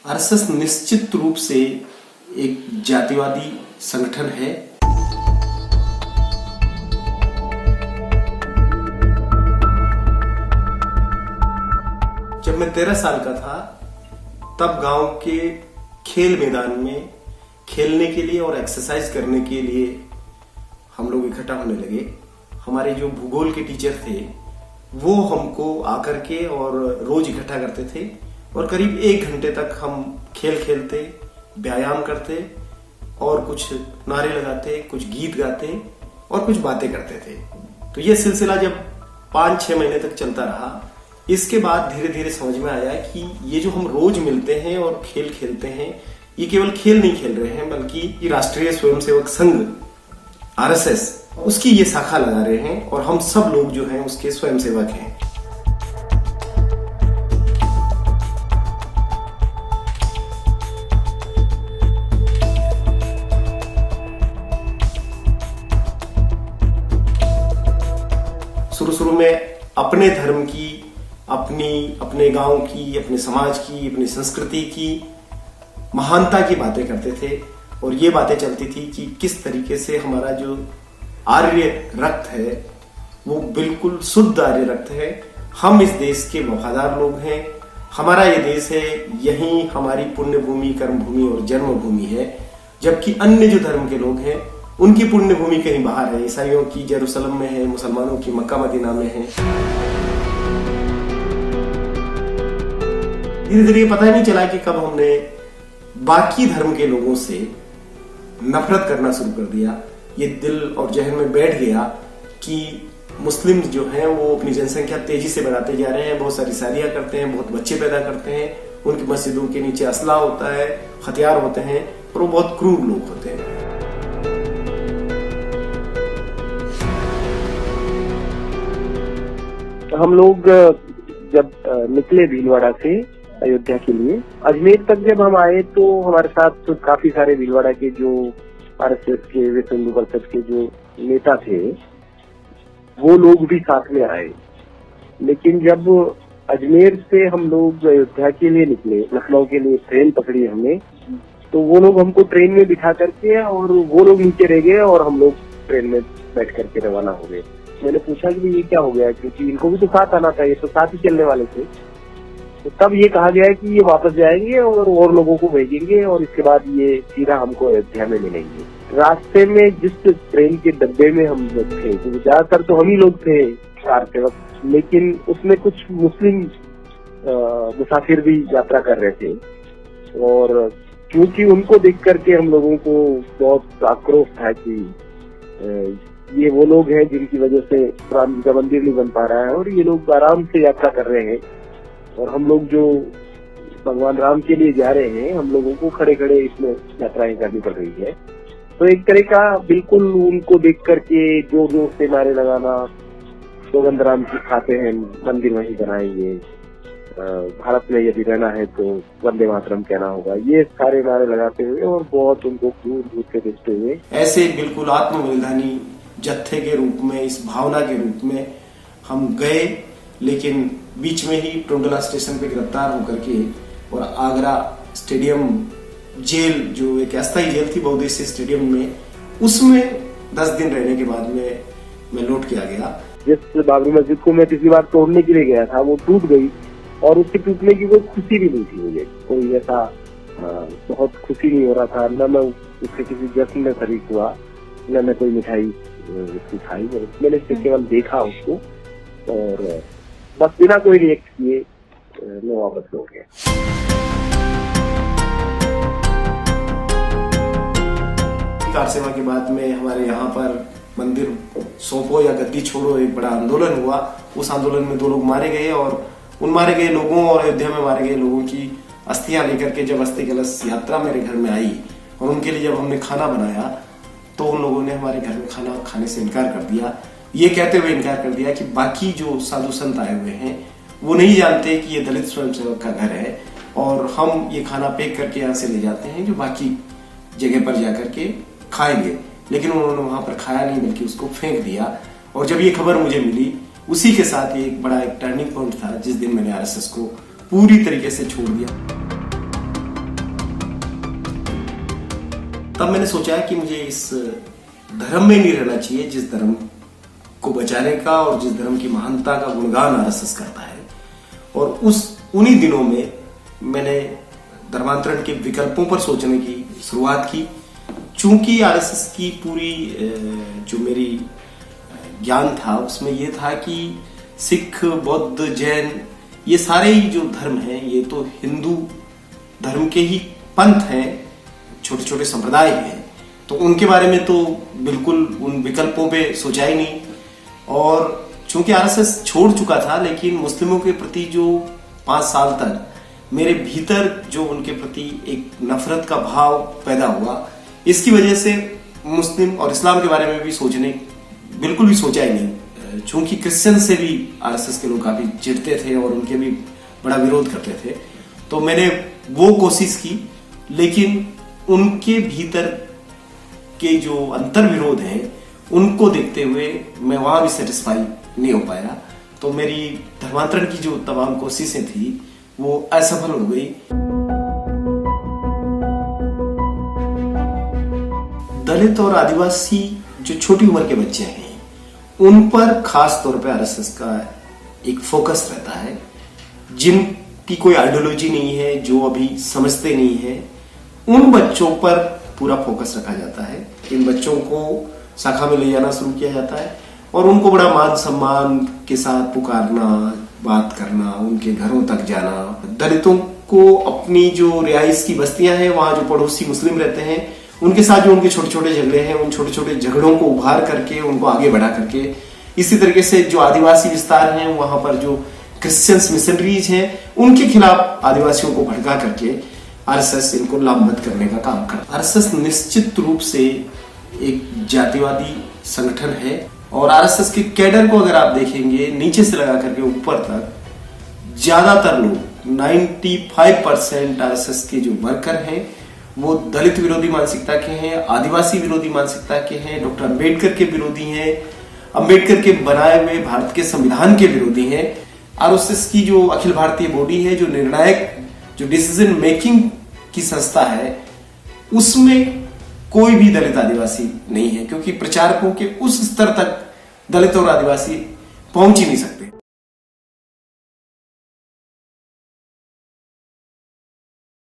RSS निश्चित रूप से एक जातिवादी संगठन है। जब मैं 13 साल का था तब गांव के खेल मैदान में खेलने के लिए और एक्सरसाइज करने के लिए हम लोग इकट्ठा होने लगे। हमारे जो भूगोल के टीचर थे वो हमको आकर के और रोज इकट्ठा करते थे और करीब 1 घंटे तक हम खेल खेलते, व्यायाम करते और कुछ नारे लगाते, कुछ गीत गाते और कुछ बातें करते थे। तो ये सिलसिला जब 5-6 महीने तक चलता रहा। इसके बाद धीरे धीरे समझ में आया कि ये जो हम रोज मिलते हैं और खेल खेलते हैं, ये केवल खेल नहीं खेल रहे हैं बल्कि राष्ट्रीय स्वयंसेवक संघ आरएसएस उसकी ये शाखा लगा रहे हैं और हम सब लोग जो हैं उसके स्वयंसेवक हैं। शुरू में अपने धर्म की, अपने गांव की, अपने समाज की, अपनी संस्कृति की महानता की बातें करते थे और ये बातें चलती थी कि किस तरीके से हमारा जो आर्य रक्त है वो बिल्कुल शुद्ध आर्य रक्त है। हम इस देश के वफादार लोग हैं। हमारा ये देश है, यहीं हमारी पुण्य भूमि, कर्म भूमि और जन्म भूमि है। जबकि अन्य जो धर्म के लोग हैं उनकी पुण्य भूमि कहीं बाहर है। ईसाइयों की जेरूसलम में है, मुसलमानों की मक्का मदीना में है। धीरे धीरे पता ही नहीं चला कि कब हमने बाकी धर्म के लोगों से नफरत करना शुरू कर दिया। ये दिल और जहन में बैठ गया कि मुस्लिम जो हैं वो अपनी जनसंख्या तेजी से बढ़ाते जा रहे हैं, बहुत सारी शादियां करते हैं, बहुत बच्चे पैदा करते हैं, उनकी मस्जिदों के नीचे असला होता है, हथियार होते हैं और वो बहुत क्रूर लोग होते हैं। हम लोग जब निकले भीलवाड़ा से अयोध्या के लिए, अजमेर तक जब हम आए तो हमारे साथ तो काफी सारे भीलवाड़ा के जो आरएसएस के, विश्व हिंदू परिषद के जो नेता थे वो लोग भी साथ में आए। लेकिन जब अजमेर से हम लोग अयोध्या के लिए निकले, लखनऊ के लिए ट्रेन पकड़ी हमने, तो वो लोग हमको ट्रेन में बिठा करके और वो लोग नीचे रह गए और हम लोग ट्रेन में बैठ करके रवाना हो गए। मैंने पूछा कि ये क्या हो गया, क्योंकि इनको भी तो साथ आना था, ये तो साथ ही चलने वाले थे। तो तब ये कहा गया कि ये वापस जाएंगे और लोगों को भेजेंगे और इसके बाद ये सीधा हमको अयोध्या में मिलेंगे। रास्ते में जिस ट्रेन के डब्बे में हम लोग थे, क्योंकि ज्यादातर तो हम ही लोग थे कार सेवक, लेकिन उसमें कुछ मुस्लिम मुसाफिर भी यात्रा कर रहे थे और क्योंकि उनको देख करके हम लोगों को बहुत आक्रोश था कि ये वो लोग हैं जिनकी वजह से राम जी का मंदिर नहीं बन पा रहा है और ये लोग आराम से यात्रा कर रहे हैं और हम लोग जो भगवान राम के लिए जा रहे हैं, हम लोगों को खड़े खड़े इसमें यात्राएं करनी पड़ रही है। तो एक तरह का बिल्कुल उनको देख करके जोर जोर से नारे लगाना, सौगंध राम की खाते हैं, मंदिर वहीं बनाएंगे, भारत में यदि रहना है तो वंदे मातरम कहना होगा, ये सारे नारे लगाते हुए और बहुत उनको दूर दूर से देखते हुए ऐसे बिल्कुल आत्मबलिदानी जत्थे के रूप में, इस भावना के रूप में हम गए। लेकिन बीच में ही टोंडला स्टेशन पे गिरफ्तार होकर के और आगरा स्टेडियम जेल, जो एक अस्थायी जेल थी बहुउद्देशीय स्टेडियम में, उसमें 10 दिन रहने के बाद में मैं लौट के आ गया। जिस बाबरी मस्जिद को मैं पिछली बार तोड़ने के लिए गया था वो टूट गई और उसके टूटने की कोई खुशी भी नहीं थी मुझे, कोई ऐसा बहुत खुशी नहीं हो रहा था। न मैं उसके किसी जश्न में शरीक हुआ, न मैं कोई मिठाई उसकी खाई, मैंने सिर्फ केवल देखा उसको और बस बिना कोई रिएक्ट किए मैं वापस लौट गया। कार सेवा के बाद में हमारे यहाँ पर मंदिर सौंपो या गद्दी छोड़ो एक बड़ा आंदोलन हुआ। उस आंदोलन में 2 लोग मारे गए और उन मारे गए लोगों और अयोध्या में मारे गए लोगों की अस्थियां लेकर के जब अस्थि कलश यात्रा मेरे घर में आई और उनके लिए जब हमने खाना बनाया तो उन लोगों ने हमारे घर में खाना खाने से इनकार कर दिया। ये कहते हुए इनकार कर दिया कि बाकी जो साधु संत आए हुए हैं वो नहीं जानते कि ये दलित स्वयंसेवक का घर है और हम ये खाना पैक करके यहाँ से ले जाते हैं जो बाकी जगह पर जाकर के खाएंगे। लेकिन उन्होंने वहां पर खाया नहीं बल्कि उसको फेंक दिया। और जब ये खबर मुझे मिली उसी के साथ ये एक टर्निंग पॉइंट था जिस दिन मैंने आरएसएस को पूरी तरीके से छोड़ दिया। तब मैंने सोचा कि मुझे इस धर्म में नहीं रहना चाहिए जिस धर्म को बचाने का और जिस धर्म की महानता का गुणगान आरएसएस करता है। और उन्हीं दिनों में मैंने धर्मांतरण के विकल्पों पर सोचने की शुरुआत की। चूंकि आरएसएस की पूरी जो मेरी ज्ञान था उसमें यह था कि सिख, बौद्ध, जैन ये सारे ही जो धर्म हैं ये तो हिंदू धर्म के ही पंथ हैं, छोटे छोटे संप्रदाय हैं, तो उनके बारे में तो बिल्कुल उन विकल्पों पे सोचा ही नहीं। और चूंकि आरएसएस छोड़ चुका था, लेकिन मुस्लिमों के प्रति जो 5 साल तक मेरे भीतर जो उनके प्रति एक नफरत का भाव पैदा हुआ, इसकी वजह से मुस्लिम और इस्लाम के बारे में भी बिल्कुल भी सोचा ही नहीं। चूंकि क्रिश्चियन से भी आरएसएस के लोग काफी चिढ़ते थे और उनके भी बड़ा विरोध करते थे, तो मैंने वो कोशिश की, लेकिन उनके भीतर के जो अंतर विरोध हैं उनको देखते हुए मैं वहां भी सेटिस्फाई नहीं हो पाया। तो मेरी धर्मांतरण की जो तमाम कोशिशें थी वो असफल हो गई। दलित और आदिवासी जो छोटी उम्र के बच्चे हैं उन पर खास तौर पे आरएसएस का एक फोकस रहता है। जिनकी कोई आइडियोलॉजी नहीं है, जो अभी समझते नहीं है, उन बच्चों पर पूरा फोकस रखा जाता है। इन बच्चों को शाखा में ले जाना शुरू किया जाता है और उनको बड़ा मान सम्मान के साथ पुकारना, बात करना, उनके घरों तक जाना। दलितों को अपनी जो रिहाइश की बस्तियां हैं, वहां जो पड़ोसी मुस्लिम रहते हैं, उनके साथ जो उनके छोटे छोटे झगड़े हैं, उन छोटे छोटे झगड़ों को उभार करके उनको आगे बढ़ा करके, इसी तरीके से जो आदिवासी विस्तार हैं वहां पर जो क्रिश्चियंस मिशनरीज हैं उनके खिलाफ आदिवासियों को भड़का करके आरएसएस इनको लामबंद करने का काम करता है। आरएसएस निश्चित रूप से एक जातिवादी संगठन है और आरएसएस के कैडर को अगर आप देखेंगे नीचे से लगा करके ऊपर तक, ज्यादातर लोग 95% आरएसएस के जो वर्कर हैं वो दलित विरोधी मानसिकता के हैं, आदिवासी विरोधी मानसिकता के हैं, डॉक्टर अंबेडकर के विरोधी हैं, अंबेडकर के बनाए हुए भारत के संविधान के विरोधी हैं। आरएसएस की जो अखिल भारतीय बॉडी है, जो निर्णायक, जो डिसीजन मेकिंग की संस्था है, उसमें कोई भी दलित आदिवासी नहीं है, क्योंकि प्रचारकों के उस स्तर तक दलित और आदिवासी पहुंच ही नहीं सकते।